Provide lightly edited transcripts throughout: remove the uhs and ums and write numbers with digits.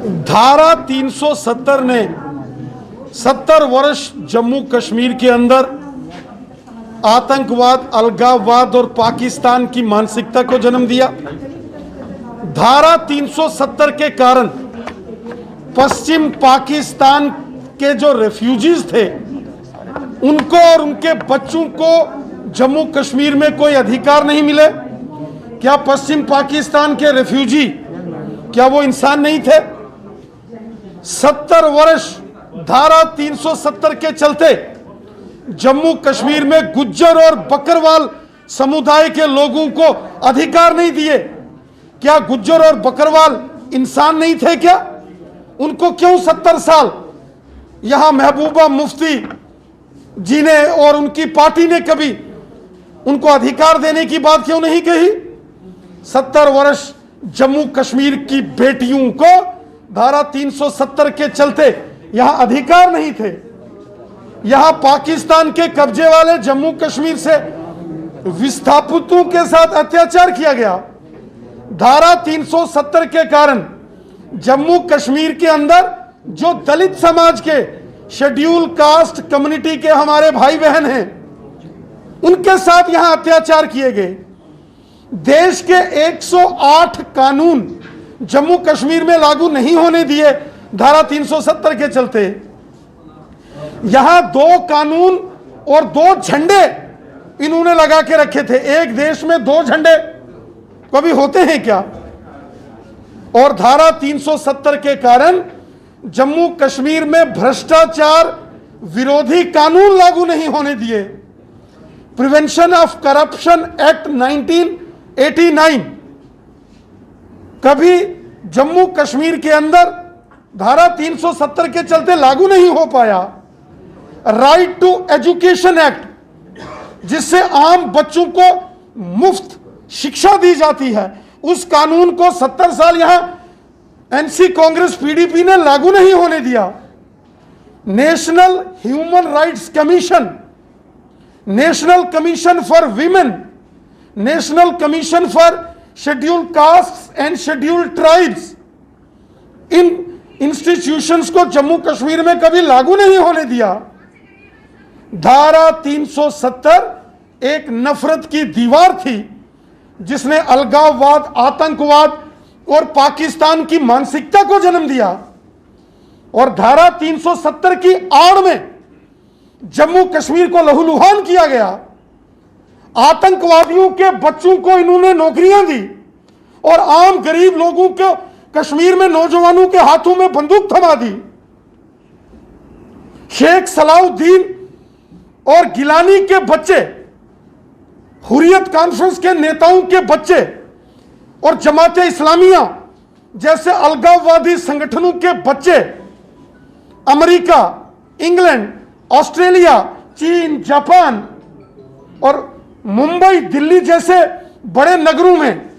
धारा 370 ने 70 वर्ष जम्मू कश्मीर के अंदर आतंकवाद, अलगाववाद और पाकिस्तान की मानसिकता को जन्म दिया। धारा 370 के कारण पश्चिम पाकिस्तान के जो रेफ्यूजीज थे उनको और उनके बच्चों को जम्मू कश्मीर में कोई अधिकार नहीं मिले। क्या पश्चिम पाकिस्तान के रेफ्यूजी क्या वो इंसान नहीं थे? 70 वर्ष धारा 370 के चलते जम्मू कश्मीर में गुज्जर और बकरवाल समुदाय के लोगों को अधिकार नहीं दिए। क्या गुज्जर और बकरवाल इंसान नहीं थे क्या? उनको क्यों 70 साल यहां महबूबा मुफ्ती जी ने और उनकी पार्टी ने कभी उनको अधिकार देने की बात क्यों नहीं कही? 70 वर्ष जम्मू कश्मीर की बेटियों को धारा 370 के चलते यहां अधिकार नहीं थे। यहां पाकिस्तान के कब्जे वाले जम्मू कश्मीर से विस्थापितों के साथ अत्याचार किया गया। धारा 370 के कारण जम्मू कश्मीर के अंदर जो दलित समाज के शेड्यूल कास्ट कम्युनिटी के हमारे भाई बहन हैं उनके साथ यहां अत्याचार किए गए। देश के 108 कानून जम्मू कश्मीर में लागू नहीं होने दिए धारा 370 के चलते। यहां 2 कानून और 2 झंडे इन्होंने लगा के रखे थे। एक देश में 2 झंडे कभी होते हैं क्या? और धारा 370 के कारण जम्मू कश्मीर में भ्रष्टाचार विरोधी कानून लागू नहीं होने दिए। प्रिवेंशन ऑफ करप्शन एक्ट 1989 कभी जम्मू कश्मीर के अंदर धारा 370 के चलते लागू नहीं हो पाया। राइट टू एजुकेशन एक्ट जिससे आम बच्चों को मुफ्त शिक्षा दी जाती है, उस कानून को 70 साल यहां एनसी कांग्रेस पीडीपी ने लागू नहीं होने दिया। National human rights commission, national commission for women, national commission for schedule caste and schedule tribes, in institutions को जम्मू कश्मीर में कभी लागू नहीं होने दिया। धारा 370 एक नफरत की दीवार थी जिसने अलगाववाद, आतंकवाद और पाकिस्तान की मानसिकता को जन्म दिया। और धारा 370 की आड़ में जम्मू कश्मीर को लहूलुहान किया गया। आतंकवादियों के बच्चों को इन्होंने नौकरियां दी और आम गरीब लोगों को कश्मीर में नौजवानों के हाथों में बंदूक थमा दी। शेख सलाउद्दीन और गिलानी के बच्चे, हुर्रियत कॉन्फ्रेंस के नेताओं के बच्चे और जमाते इस्लामिया जैसे अलगाववादी संगठनों के बच्चे अमेरिका, इंग्लैंड, ऑस्ट्रेलिया, चीन, जापान और मुंबई, दिल्ली जैसे बड़े नगरों में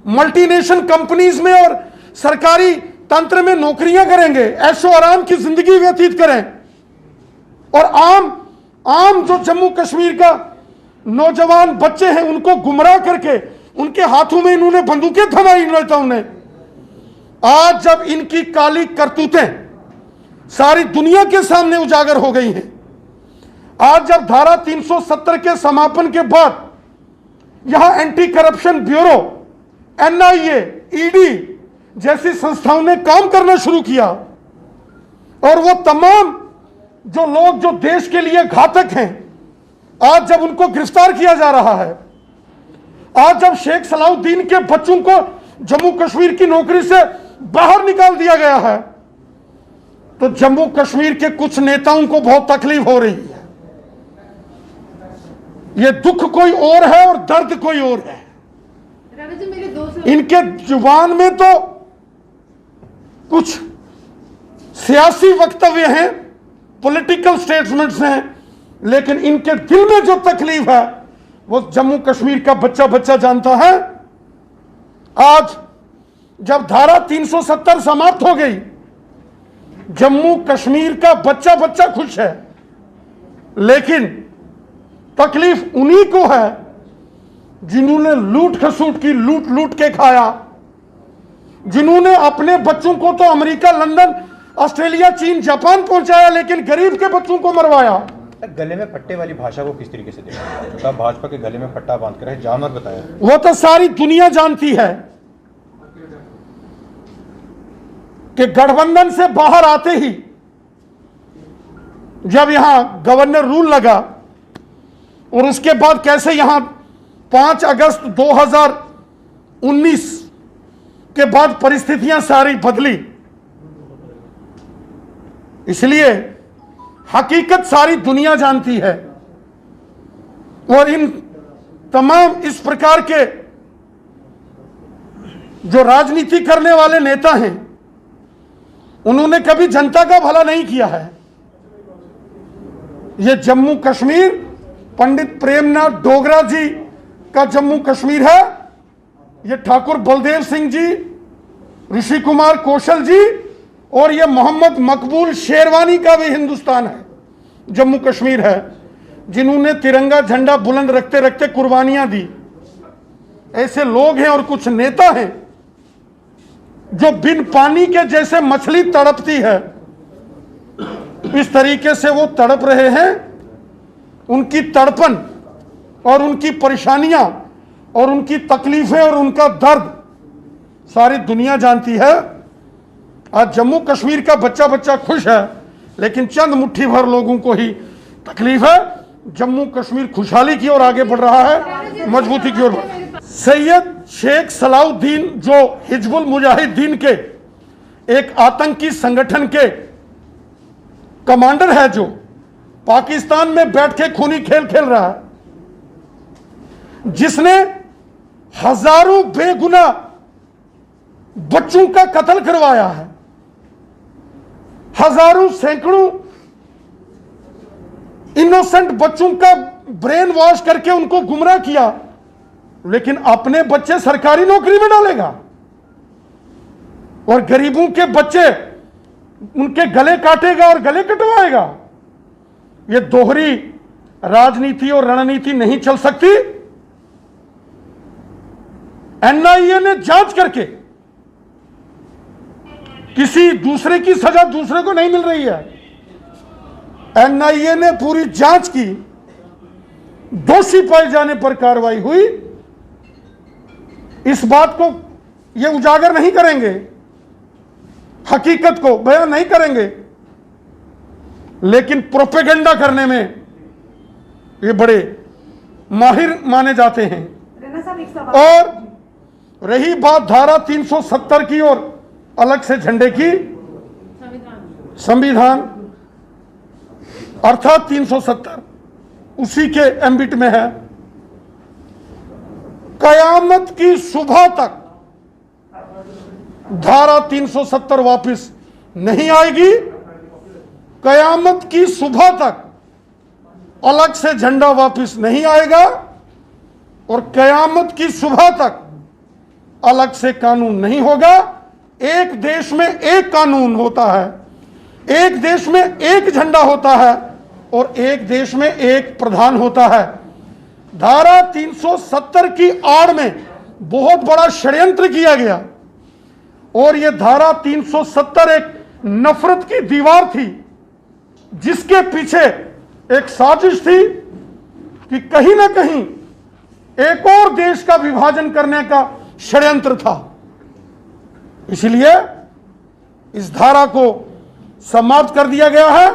मल्टीनेशनल कंपनीज में और सरकारी तंत्र में नौकरियां करेंगे, ऐशो आराम की जिंदगी व्यतीत करें। और आम जो जम्मू कश्मीर का नौजवान बच्चे हैं उनको गुमराह करके उनके हाथों में इन्होंने बंदूकें थमाई नेताओं ने। आज जब इनकी काली करतूतें सारी दुनिया के सामने उजागर हो गई हैं, आज जब धारा 370 के समापन के बाद यहां anti corruption bureau, NIA, ED जैसी संस्थाओं ने काम करना शुरू किया और वो तमाम जो लोग जो देश के लिए घातक हैं आज जब उनको गिरफ्तार किया जा रहा है, आज जब शेख सलाउद्दीन के बच्चों को जम्मू कश्मीर की नौकरी से बाहर निकाल दिया गया है, तो जम्मू कश्मीर के कुछ नेताओं को बहुत तकलीफ हो रही है। ये दुख कोई और है और दर्द कोई और है। इनके जुबान में तो कुछ सियासी वक्तव्य हैं, पॉलिटिकल स्टेटमेंट्स हैं, लेकिन इनके दिल में जो तकलीफ है वो जम्मू कश्मीर का बच्चा बच्चा जानता है। आज जब धारा 370 समाप्त हो गई, जम्मू कश्मीर का बच्चा बच्चा खुश है, लेकिन तकलीफ उन्हीं को है जिन्होंने लूट खसूट की, लूट लूट के खाया जिन्होंने अपने बच्चों को तो अमेरिका, लंदन, ऑस्ट्रेलिया, चीन, जापान पहुंचाया, लेकिन गरीब के बच्चों को मरवाया। गले में पट्टे वाली भाषा को किस तरीके से देखा? भाजपा के गले में पट्टा बांध कर जानवर बताया, वो तो सारी दुनिया जानती है कि गठबंधन से बाहर आते ही जब यहां गवर्नर रूल लगा और उसके बाद कैसे यहां 5 अगस्त 2019 के बाद परिस्थितियां सारी बदली। इसलिए हकीकत सारी दुनिया जानती है और इन तमाम इस प्रकार के जो राजनीति करने वाले नेता हैं, उन्होंने कभी जनता का भला नहीं किया है। ये जम्मू कश्मीर पंडित प्रेमनाथ डोगरा जी का जम्मू कश्मीर है, ये ठाकुर बलदेव सिंह जी, ऋषि कुमार कौशल जी और ये मोहम्मद मकबूल शेरवानी का भी हिंदुस्तान है, जम्मू कश्मीर है, जिन्होंने तिरंगा झंडा बुलंद रखते रखते कुर्बानियां दी। ऐसे लोग हैं और कुछ नेता हैं जो बिन पानी के जैसे मछली तड़पती है, इस तरीके से वो तड़प रहे हैं। उनकी तड़पन और उनकी परेशानियां और उनकी तकलीफें और उनका दर्द सारी दुनिया जानती है। आज जम्मू कश्मीर का बच्चा बच्चा खुश है, लेकिन चंद मुट्ठी भर लोगों को ही तकलीफ है। जम्मू कश्मीर खुशहाली की ओर आगे बढ़ रहा है, मजबूती की ओर। सैयद शेख सलाउद्दीन जो हिजबुल मुजाहिदीन के एक आतंकी संगठन के कमांडर है, जो पाकिस्तान में बैठ के खूनी खेल खेल रहा है, जिसने हजारों बेगुनाह बच्चों का कत्ल करवाया है, हजारों सैकड़ों इनोसेंट बच्चों का ब्रेन वॉश करके उनको गुमराह किया, लेकिन अपने बच्चे सरकारी नौकरी में डालेगा और गरीबों के बच्चे उनके गले काटेगा और गले कटवाएगा। यह दोहरी राजनीति और रणनीति नहीं चल सकती। एनआईए ने जांच करके, किसी दूसरे की सजा दूसरे को नहीं मिल रही है, एनआईए ने पूरी जांच की, दोषी पाए जाने पर कार्रवाई हुई। इस बात को ये उजागर नहीं करेंगे, हकीकत को बयान नहीं करेंगे, लेकिन प्रोपेगेंडा करने में ये बड़े माहिर माने जाते हैं। और रही बात धारा 370 की और अलग से झंडे की, संविधान अर्थात 370 उसी के एम्बिट में है। कयामत की सुबह तक धारा 370 वापस नहीं आएगी। कयामत की सुबह तक अलग से झंडा वापस नहीं आएगा और कयामत की सुबह तक अलग से कानून नहीं होगा। एक देश में एक कानून होता है, एक देश में एक झंडा होता है और एक देश में एक प्रधान होता है। धारा 370 की आड़ में बहुत बड़ा षड्यंत्र किया गया और यह धारा 370 एक नफरत की दीवार थी, जिसके पीछे एक साजिश थी कि कहीं ना कहीं एक और देश का विभाजन करने का षड्यंत्र था। इसलिए इस धारा को समाप्त कर दिया गया है।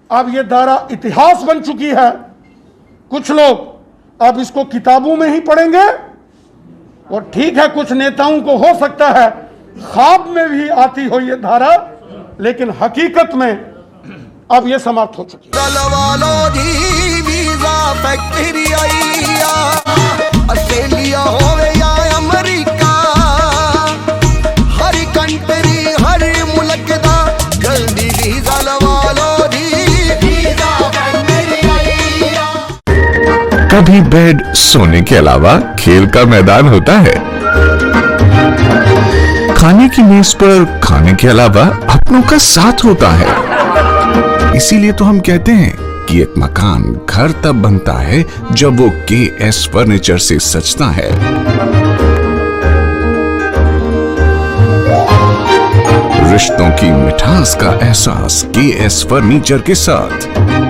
अब यह धारा इतिहास बन चुकी है। कुछ लोग अब इसको किताबों में ही पढ़ेंगे और ठीक है, कुछ नेताओं को हो सकता है ख्वाब में भी आती हो ये धारा, लेकिन हकीकत में अब यह समाप्त हो चुकी है। ऑस्ट्रेलिया होवे या अमेरिका, हर कंट्री हर मुल्क दा जल्दी वीजा लवा लो जी, कभी बेड सोने के अलावा खेल का मैदान होता है। खाने की मेज पर खाने के अलावा अपनों का साथ होता है। इसीलिए तो हम कहते हैं कि एक मकान घर तब बनता है जब वो KS फर्नीचर से सजता है। रिश्तों की मिठास का एहसास KS फर्नीचर के साथ।